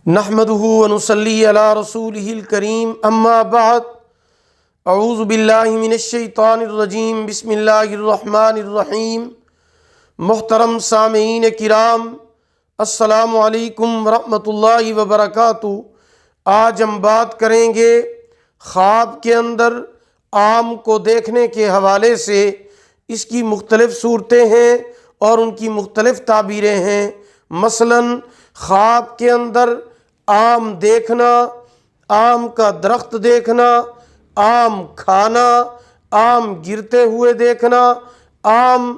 نحمدہ ونصلی علی رسولہ الکریم اما بعد اعوذ باللہ من الشیطان الرجیم بسم اللہ الرحمن الرحیم۔ محترم سامعین کرام، السلام علیکم ورحمۃ اللہ وبرکاتہ۔ آج ہم بات کریں گے خواب کے اندر آم کو دیکھنے کے حوالے سے۔ اس کی مختلف صورتیں ہیں اور ان کی مختلف تعبیریں ہیں۔ مثلاً خواب کے اندر آم دیکھنا، آم کا درخت دیکھنا، آم کھانا، آم گرتے ہوئے دیکھنا، آم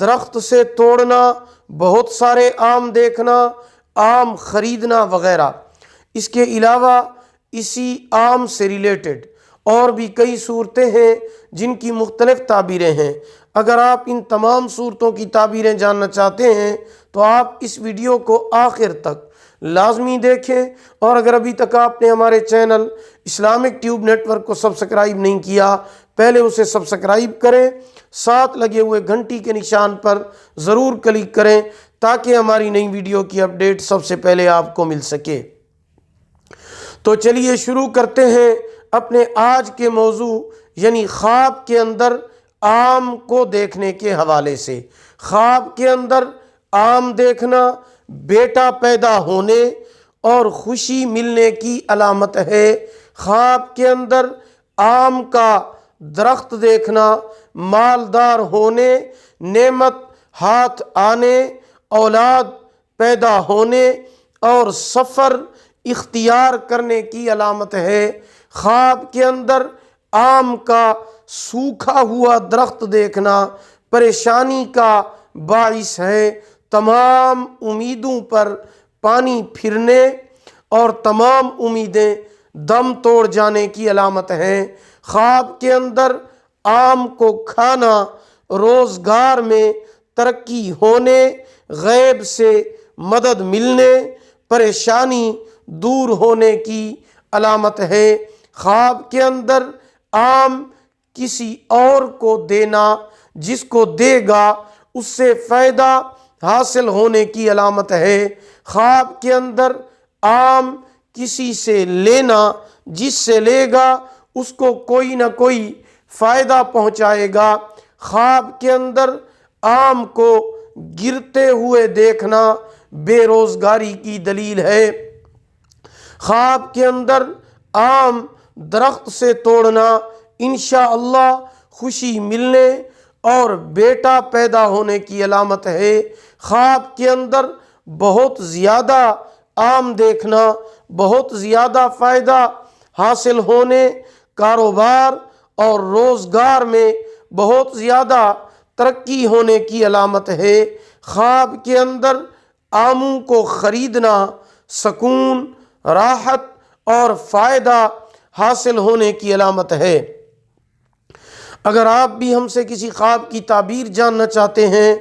درخت سے توڑنا، بہت سارے آم دیکھنا، آم خریدنا وغیرہ۔ اس کے علاوہ اسی آم سے ریلیٹڈ اور بھی کئی صورتیں ہیں جن کی مختلف تعبیریں ہیں۔ اگر آپ ان تمام صورتوں کی تعبیریں جاننا چاہتے ہیں تو آپ اس ویڈیو کو آخر تک لازمی دیکھیں، اور اگر ابھی تک آپ نے ہمارے channel Islamic Tube Network کو سبسکرائب نہیں کیا، پہلے اسے سبسکرائب کریں، ساتھ لگے ہوئے گھنٹی کے نشان پر ضرور کلک کریں تاکہ ہماری نئی ویڈیو کی اپڈیٹ سب سے پہلے آپ کو مل سکے۔ تو چلیے شروع کرتے ہیں اپنے آج کے موضوع یعنی خواب کے اندر آم کو دیکھنے کے حوالے سے۔ خواب کے اندر آم دیکھنا بیٹا پیدا ہونے اور خوشی ملنے کی علامت ہے۔ خواب کے اندر آم کا درخت دیکھنا مالدار ہونے، نعمت ہاتھ آنے، اولاد پیدا ہونے اور سفر اختیار کرنے کی علامت ہے۔ خواب کے اندر آم کا سوکھا ہوا درخت دیکھنا پریشانی کا باعث ہے، تمام امیدوں پر پانی پھرنے اور تمام امیدیں دم توڑ جانے کی علامت ہے۔ خواب کے اندر آم کو کھانا روزگار میں ترقی ہونے، غیب سے مدد ملنے، پریشانی دور ہونے کی علامت ہے۔ خواب کے اندر آم کسی اور کو دینا، جس کو دے گا اس سے فائدہ حاصل ہونے کی علامت ہے۔ خواب کے اندر آم کسی سے لینا، جس سے لے گا اس کو کوئی نہ کوئی فائدہ پہنچائے گا۔ خواب کے اندر آم کو گرتے ہوئے دیکھنا بے روزگاری کی دلیل ہے۔ خواب کے اندر آم درخت سے توڑنا انشاءاللہ خوشی ملنے اور بیٹا پیدا ہونے کی علامت ہے۔ خواب کے اندر بہت زیادہ آم دیکھنا، بہت زیادہ فائدہ حاصل ہونے، کاروبار اور روزگار میں بہت زیادہ ترقی ہونے کی علامت ہے۔ خواب کے اندر آموں کو خریدنا سکون، راحت اور فائدہ حاصل ہونے کی علامت ہے۔ اگر آپ بھی ہم سے کسی خواب کی تعبیر جاننا چاہتے ہیں،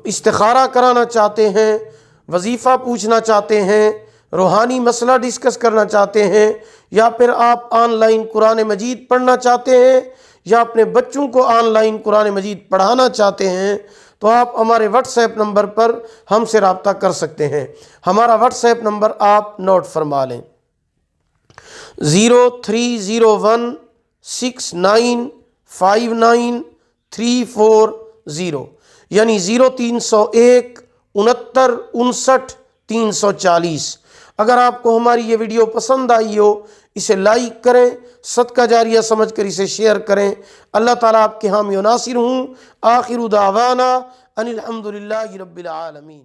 استخارہ کرانا چاہتے ہیں، وظیفہ پوچھنا چاہتے ہیں، روحانی مسئلہ ڈسکس کرنا چاہتے ہیں، یا پھر آپ آن لائن قرآن مجید پڑھنا چاہتے ہیں، یا اپنے بچوں کو آن لائن قرآن مجید پڑھانا چاہتے ہیں، تو آپ ہمارے واٹس ایپ نمبر پر ہم سے رابطہ کر سکتے ہیں۔ ہمارا واٹس ایپ نمبر آپ نوٹ فرما لیں: 0301695934 یعنی 0301 69 59 340۔ اگر آپ کو ہماری یہ ویڈیو پسند آئی ہو، اسے لائک کریں، صدقہ جاریہ سمجھ کر اسے شیئر کریں۔ اللہ تعالیٰ آپ کے حامی و ناصر ہوں۔ آخر دعوانا ان الحمدللہ رب العالمین۔